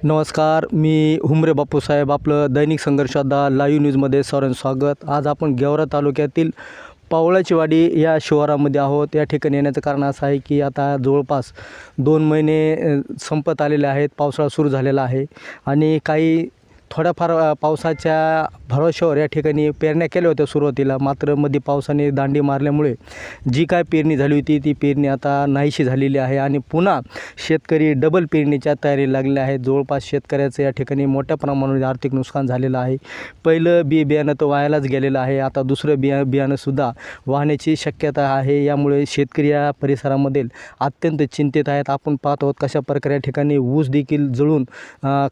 नमस्कार, मी हुमरे बापूसाहेब. आपलं दैनिक संघर्षदा लाईव्ह न्यूजमध्ये सर्वांचं स्वागत. आज आपण गेवरा तालुक्यातील पावळाची वाडी या शिवारामध्ये आहोत. या ठिकाणी येण्याचं कारण असं आहे की आता जवळपास 2 महिने संपत आलेले आहेत. पावसाळा सुरू झालेला आहे आणि काही थोड्याफार पावसाच्या भरवशावर या ठिकाणी पेरण्या केल्या होत्या सुरुवातीला. मात्र मध्ये पावसाने दांडी मारल्यामुळे जी काय पेरणी झाली होती ती पेरणी आता नाहीशी झालेली आहे आणि पुन्हा शेतकरी डबल पेरणीच्या तयारीला लागलेले आहेत. जवळपास शेतकऱ्याचं या ठिकाणी मोठ्या प्रमाणामध्ये आर्थिक नुकसान झालेलं आहे. पहिलं बियाणं तर वायालाच गेलेलं आहे. आता दुसरं बियाणंसुद्धा वाहण्याची शक्यता आहे. यामुळे शेतकरी या परिसरामधील अत्यंत चिंतित आहेत. आपण पाहत आहोत कशा प्रकारे या ठिकाणी ऊस देखील जळून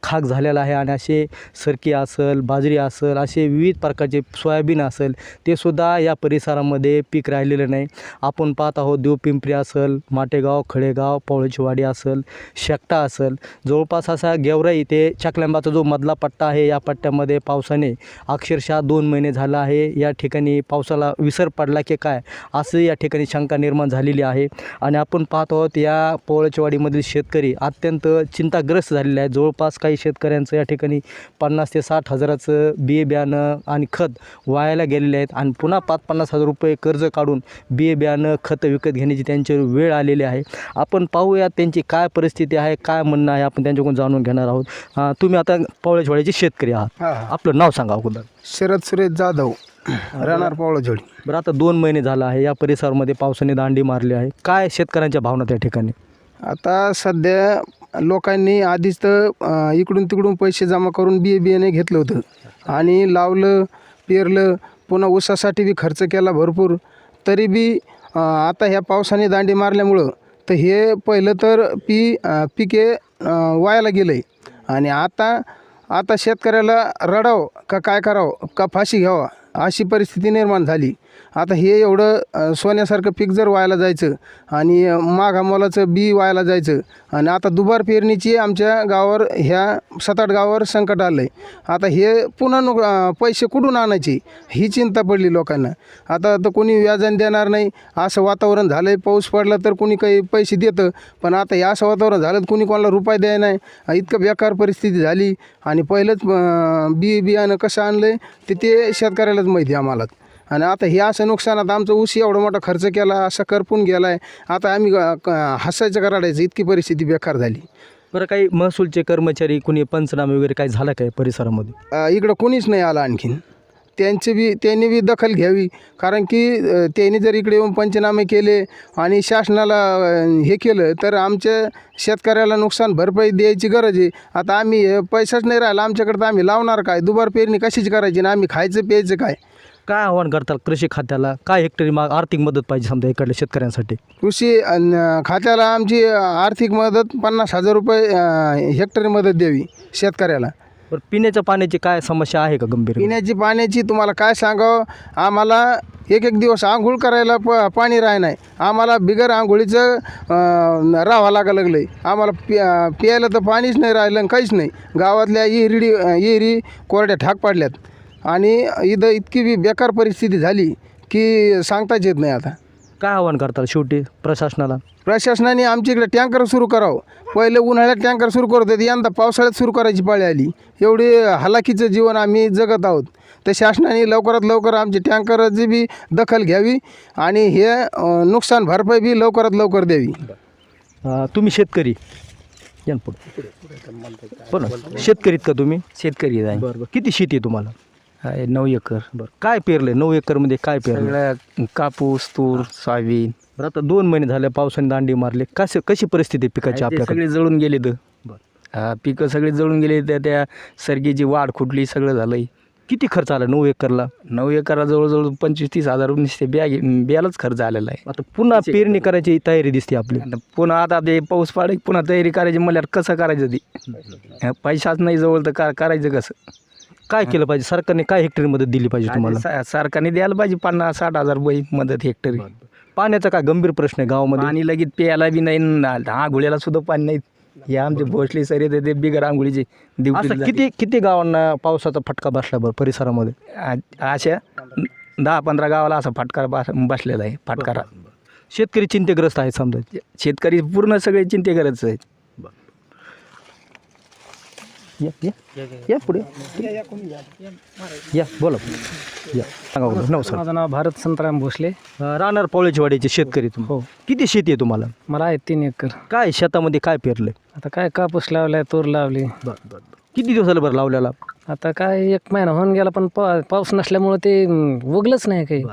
खाक झालेला आहे आणि असे सरकी असेल, बाजरी असेल, असे विविध प्रकारचे सोयाबीन असेल ते सुद्धा या परिसरामध्ये पीक राहिलेलं नाही. आपण पाहत आहोत देवपिंपरी असेल, माटेगाव, खडेगाव, पावळाची वाडी असेल, शेकटा असेल, जवळपास असा गेवराई ते चकलंबाचा जो मधला पट्टा आहे या पट्ट्यामध्ये पावसाने अक्षरशः 2 महिने झाला आहे. या ठिकाणी पावसाला विसर पडला की काय असं या ठिकाणी शंका निर्माण झालेली आहे. आणि आपण पाहत आहोत या पावळाची वाडीमधील शेतकरी अत्यंत चिंताग्रस्त झालेले आहेत. जवळपास काही शेतकऱ्यांचं या ठिकाणी 50,000 ते 60,000चं बियाणं आणि खत वायाला गेलेले आहेत आणि पुन्हा 5-50 हजार रुपये कर्ज काढून बियाणं खतं विकत घेण्याची त्यांच्यावर वेळ आलेली आहे. आपण पाहूया त्यांची काय परिस्थिती आहे, काय म्हणणं आहे, आपण त्यांच्याकडून जाणून घेणार आहोत. तुम्ही आता पावळाची वाडीचे शेतकरी आहात, आपलं नाव सांगा अगोदर. शरद सुरेश जाधव, राहणार पावळाची वाडी. बरं, आता 2 महिने झाला आहे या परिसरामध्ये पावसाने दांडी मारली आहे. काय शेतकऱ्यांच्या भावना त्या ठिकाणी? आता सध्या लोकांनी आधीच तर इकडून तिकडून पैसे जमा करून बियाणे घेतलं होतं आणि लावलं, पेरलं, पुन्हा ऊसासाठी बी खर्च केला भरपूर. तरी बी आता ह्या पावसाने दांडी मारल्यामुळं तर हे पहिलं तर पिके वायाला गेलं आहे. आणि आता शेतकऱ्याला रडावं का काय करावं का फाशी घ्यावा अशी परिस्थिती निर्माण झाली. आता हे एवढं सोन्यासारखं पीक जर वायाला जायचं आणि माघा मोलाचं बी वायाला जायचं आणि आता दुबार पेरणीची आमच्या गावावर ह्या 7-8 गावावर संकट आलं आहे. आता हे पुन्हा पैसे कुठून आणायचे ही चिंता पडली लोकांना. आता तर कोणी व्याजाने देणार नाही असं वातावरण झालं आहे. पाऊस पडला तर कोणी काही पैसे देतं, पण आता हे असं वातावरण झालं तर कोणी कोणाला रुपये द्याय नाही. इतकं बेकार परिस्थिती झाली. आणि पहिलंच बियाणं कसं आणलं आहे ते शेतकऱ्यालाच माहिती आहे आम्हाला. आणि आता हे असं नुकसानात आमचं ऊस एवढा मोठा खर्च केला असा करपून गेला आहे. आता आम्ही हसायचं का रडायचं इतकी परिस्थिती बेकार झाली. बरं, काही महसूलचे कर्मचारी कोणी पंचनामे वगैरे काय झालं काय परिसरामध्ये? इकडं कोणीच नाही आलं आणखीन. त्यांनी बी दखल घ्यावी, कारण की त्यांनी जर इकडे येऊन पंचनामे केले आणि शासनाला हे केलं तर आमच्या शेतकऱ्याला नुकसान भरपाई द्यायची गरज आहे. आता आम्ही पैसाच नाही राहिला आमच्याकडे तर आम्ही लावणार काय? दुबार पेरणी कशीच करायची ना? आम्ही खायचं प्यायचं काय? काय आव्हान करतात कृषी खात्याला? काय हेक्टरी आर्थिक मदत पाहिजे समजा इकडल्या शेतकऱ्यांसाठी? कृषी खात्याला आमची आर्थिक मदत 50,000 रुपये हेक्टरी मदत द्यावी शेतकऱ्याला. बरं, पिण्याच्या पाण्याची काय समस्या आहे का गंभीर? पिण्याची पाण्याची तुम्हाला काय सांगावं, आम्हाला एक दिवस आंघोळ करायला पाणी राह नाही. आम्हाला बिगर आंघोळीचं राहावं लागलं आहे. आम्हाला प्यायला तर पाणीच नाही राहिलं आणि काहीच नाही. गावातल्या विहिरी कोरड्या ठाक पाडल्यात आणि इथं इतकी बी बेकार परिस्थिती झाली की सांगताच येत नाही. आता काय आव्हान करतात शेवटी प्रशासनाने आमच्या इकडे टँकर सुरू करावं. पहिले उन्हाळ्यात टँकर सुरू करत होते, यंदा पावसाळ्यात सुरू करायची पाळी आली. एवढी हलाखीचं जीवन आम्ही जगत आहोत. तर शासनाने लवकरात लवकर आमची टँकरची बी दखल घ्यावी आणि हे नुकसान भरपाई बी लवकरात लवकर द्यावी. तुम्ही शेतकरी पण शेतकरीत का तुम्ही? शेतकरी आहे. बरं, किती शेती आहे तुम्हाला? 9 एकर. बरं, काय पेरले 9 एकरमध्ये? काय पेरलं? सगळ्या कापूस, तूर, सोयाबीन. बरं, आता 2 महिने झाले पावसाने दांडी मारले. कशी परिस्थिती पिकाची आपल्याकडे? सगळे जळून गेले. पिकं सगळे जळून गेले. त्या सर्गीची वाढ खुटली, सगळं झालंय. किती खर्च आला 9 एकरला? 9 एकरला जवळजवळ 25-30 हजार नुसते बियालाच खर्च आलेला आहे. आता पुन्हा पेरणी करायची तयारी दिसते आपली. पुन्हा आता ते पाऊस पाडे पुन्हा तयारी करायची म्हणल्यावर कसं करायचं? ती पैसाच नाही जवळ तर करायचं कसं? काय केलं पाहिजे? सरकारने काय हेक्टरी मदत दिली पाहिजे तुम्हाला? सरकारने द्यायला पाहिजे 50-60 हजार रुपये मदत हेक्टरी. पाण्याचा काय गंभीर प्रश्न आहे गावामध्ये? पाणी लगेच प्यायला बी नाही, आंघोळ्याला सुद्धा पाणी नाही. हे आमचे भोसले सर येते ते बिगर आंघोळीचे किती गावांना पावसाचा फटका बसला बरं परिसरामध्ये? अशा 10-15 गावाला असा फटका बसलेला आहे. फटकारा शेतकरी चिंतेग्रस्त आहेत समजा. शेतकरी पूर्ण सगळे चिंतेग्रस्त आहेत. या पुढे या बोला या सांगा बरं. नमस्कार. माझं नाव भारत संतराम भोसले. राहणार पावळेचीवाडीचे शेतकरी तुम्ही. हो. किती शेती आहे तुम्हाला? मला आहे 3 एकर. काय शेतामध्ये काय पेरलंय? आता काय कापूस लावलाय, तूर लावली. किती दिवस झालं बरं लावल्याला? आता काय 1 महिना होऊन गेला, पण पाऊस नसल्यामुळे ते उगलंच नाही काही.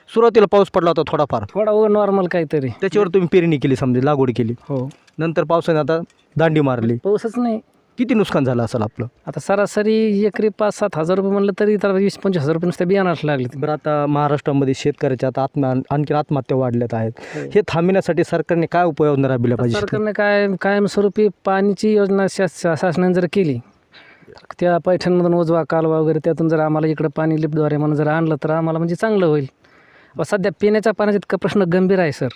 सुरुवातीला पाऊस पडला होता थोडाफार, थोडा नॉर्मल काहीतरी. त्याच्यावर तुम्ही पेरणी केली, समजा लागवड केली. हो. नंतर पावसाने आता दांडी मारली. पाऊसच नाही. किती नुकसान झालं असेल आपलं? आता सरासरी एकरी 5-7 हजार रुपये म्हणलं तरी तर 20-25 हजार रुपये नुसते बियाणाच लागले. बरं, आता महाराष्ट्रामध्ये शेतकऱ्याच्या आता आणखी आत्महत्या वाढल्यात आहेत. हे थांबविण्यासाठी सरकारने काय उपाययोजना राबविल्या पाहिजे? सरकारने कायमस्वरूपी पाणीची योजना शासनाने जर केली, त्या पैठणमधून उजवा कालवा वगैरे त्यातून जर आम्हाला इकडं पाणी लिफ्टद्वारे म्हणून जर आणलं तर आम्हाला म्हणजे चांगलं होईल. सध्या पिण्याच्या पाण्याचा इतका प्रश्न गंभीर आहे सर,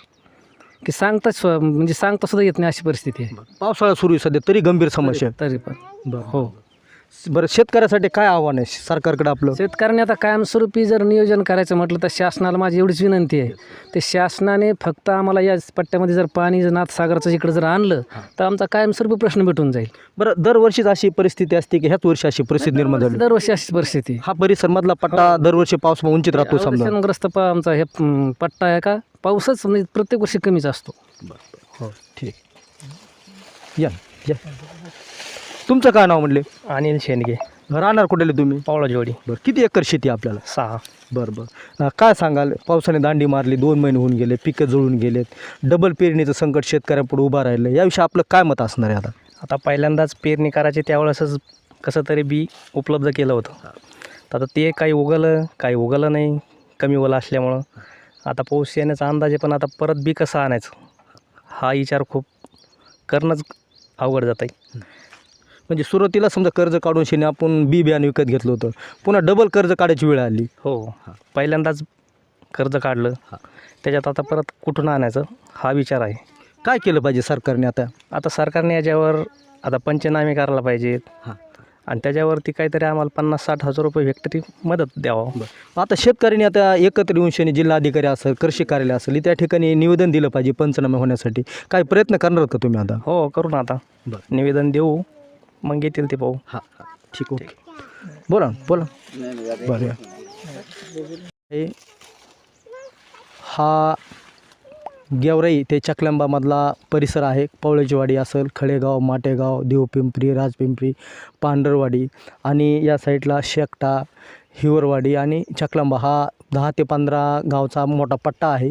की सांगता सुद्धा येत नाही अशी परिस्थिती आहे. पावसाळा सुरू आहे सध्या, तरी गंभीर समस्या आहे. तरी पण हो. बरं, शेतकऱ्यासाठी काय आव्हान आहे सरकारकडे आपलं? शेतकऱ्यांनी आता कायमस्वरूपी जर नियोजन करायचं म्हटलं तर शासनाला माझी एवढीच विनंती आहे, ते शासनाने फक्त आम्हाला या पट्ट्यामध्ये जर पाणी जर नाथसागरचं इकडं जर आणलं तर आमचा कायमस्वरूपी प्रश्न भेटून जाईल. बरं, दरवर्षीच अशी परिस्थिती असते की ह्याच वर्षी अशी परिस्थिती निर्माण झाली? दरवर्षी अशी परिस्थिती. हा परिसर मधला पट्टा दरवर्षी पाऊस वंचित राहतो समजा. अडचणग्रस्त आमचा हे पट्टा आहे का, पाऊसच म्हणजे प्रत्येक वर्षी कमीच असतो. हो, ठीक. या या तुमचं काय नाव म्हणले? अनिल शेंडगे, राहणार कुठले तुम्ही? पावळाचीवाडी. बरं, किती एकर शेती आपल्याला? 6. बरं, काय सांगाल? पावसाने दांडी मारली, 2 महिने होऊन गेले, पिकं जळून गेलेत, डबल पेरणीचं संकट शेतकऱ्यांपुढे उभं राहिलं, याविषयी आपलं काय मत असणार आहे? आता पहिल्यांदाच पेरणी करायची त्यावेळेसच कसं तरी बी उपलब्ध केलं होतं. तर आता ते काही उगलं नाही, कमी ओलं असल्यामुळं. आता पाऊस येण्याचा अंदाज आहे, पण आता परत बी कसं आणायचं हा विचार खूप करणंच अवघड जात आहे. म्हणजे सुरुवातीला समजा कर्ज काढून शेणे आपण बियाणं विकत घेतलं होतं, पुन्हा डबल कर्ज काढायची वेळ आली. हो, पहिल्यांदाच कर्ज काढलं, त्याच्यात आता परत कुठून आणायचं हा विचार आहे. काय केलं पाहिजे सरकारने आता? आता सरकारने याच्यावर आता पंचनामे करायला पाहिजेत आणि त्याच्यावरती काहीतरी आम्हाला 50-60 हजार रुपये हेक्टरी मदत द्यावं. आता शेतकऱ्यांनी आता एकत्र येऊन शेणे जिल्हाधिकारी असेल, कृषी कार्यालय असेल, त्या ठिकाणी निवेदन दिलं पाहिजे पंचनामे होण्यासाठी. काय प्रयत्न करणार का तुम्ही आता? हो, करू ना. आता निवेदन देऊ, मग येतील ते पाहू. ठीक, ओके. बोला बरं. हा गेवराई ते चकलंबामधला परिसर आहे. पवळेचीवाडी असेल, खळेगाव, माटेगाव, देवपिंपरी, राजपिंपरी, पांढरवाडी आणि या साईडला शेकटा, हिवरवाडी आणि चकलंबा हा 10 ते 15 गावचा मोठा पट्टा आहे.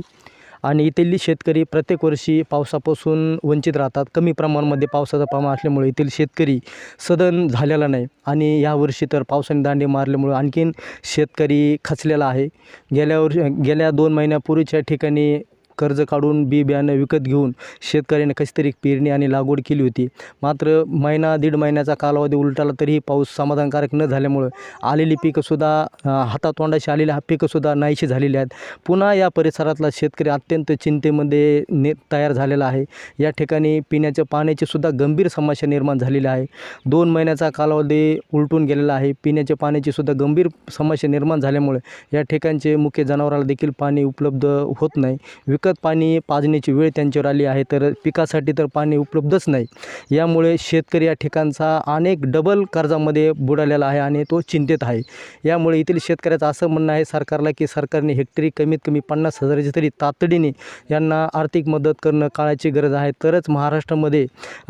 आणि येथील शेतकरी प्रत्येक वर्षी पावसापासून वंचित राहतात. कमी प्रमाणामध्ये पावसाचं प्रमाण असल्यामुळे येथील शेतकरी सदन झालेला नाही आणि यावर्षी तर पावसाने दांडी मारल्यामुळे आणखीन शेतकरी खचलेला आहे. गेल्या 2 महिन्यापूर्वीच्या ठिकाणी कर्ज काढून बियाणं विकत घेऊन शेतकऱ्याने कशी तरी पेरणी आणि लागवड केली होती. मात्र 1-1.5 महिन्याचा कालावधी उलटाला तरीही पाऊस समाधानकारक न झाल्यामुळं आलेली पिकंसुद्धा हातातोंडाशी आलेली पिकंसुद्धा नाहीशी झालेली आहेत. पुन्हा या परिसरातला शेतकरी अत्यंत चिंतेमध्ये तयार झालेला आहे. या ठिकाणी पिण्याच्या पाण्याची सुद्धा गंभीर समस्या निर्माण झालेली आहे. 2 महिन्याचा कालावधी उलटून गेलेला आहे. पिण्याच्या पाण्याची सुद्धा गंभीर समस्या निर्माण झाल्यामुळे या ठिकाणचे मुख्य जनावराला देखील पाणी उपलब्ध होत नाही. विकत पाणी पाजण्याची वेळ त्यांच्यावर आली आहे, तर पिकासाठी तर पाणी उपलब्धच नाही. यामुळे शेतकरी या ठिकाणचा अनेक डबल कर्जामध्ये बुडालेला आहे आणि तो चिंतेत आहे. यामुळे येथील शेतकऱ्याचं असं म्हणणं आहे सरकारला की सरकारने हेक्टरी कमीत कमी 50,000ची तरी तातडीने यांना आर्थिक मदत करणं काळाची गरज आहे. तरच महाराष्ट्रामध्ये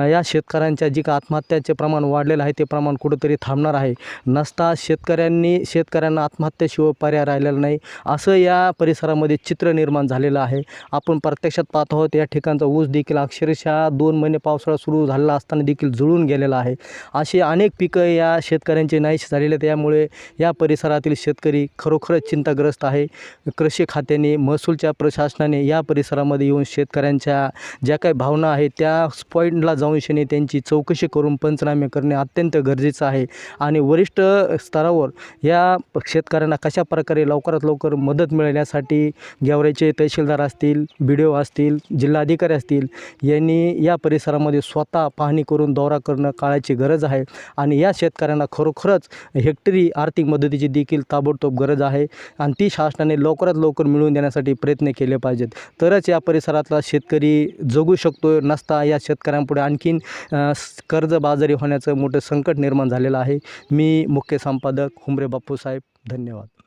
या शेतकऱ्यांच्या जी का आत्महत्याचे प्रमाण वाढलेलं आहे ते प्रमाण कुठंतरी थांबणार आहे. नसता शेतकऱ्यांना आत्महत्याशिवाय पर्याय राहिलेला नाही, असं या परिसरामध्ये चित्र निर्माण झालेलं आहे. आपण प्रत्यक्षात पाहतो आहोत या ठिकाणचा ऊस देखील अक्षरशः 2 महिने पावसाळा सुरू झालेला असताना देखील जळून गेलेला आहे. अशी अनेक पिकं या शेतकऱ्यांची नाहीशी झालेली आहेत. त्यामुळे या परिसरातील शेतकरी खरोखरच चिंताग्रस्त आहे. कृषी खात्याने, महसूलच्या प्रशासनाने या परिसरामध्ये येऊन शेतकऱ्यांच्या ज्या काही भावना आहेत त्या पॉईंटला जाऊन शेणे त्यांची चौकशी करून पंचनामे करणे अत्यंत गरजेचं आहे. आणि वरिष्ठ स्तरावर या शेतकऱ्यांना कशा प्रकारे लवकरात लवकर मदत मिळण्यासाठी गेवराईचे तहसीलदार असतील, असतील, BDO असतील, जिल्हाधिकारी असतील यांनी या परिसरामध्ये स्वतः पाहणी करून दौरा करणं काळाची गरज आहे आणि या शेतकऱ्यांना खरोखरच हेक्टरी आर्थिक मदतीची देखील ताबडतोब गरज आहे आणि ती शासनाने लवकरात लवकर मिळवून देण्यासाठी प्रयत्न केले पाहिजेत. तरच या परिसरातला शेतकरी जगू शकतो. नसता या शेतकऱ्यांपुढे आणखीन कर्जबाजारी होण्याचं मोठं संकट निर्माण झालेलं आहे. मी मुख्य संपादक हुमरे बापूसाहेब. धन्यवाद.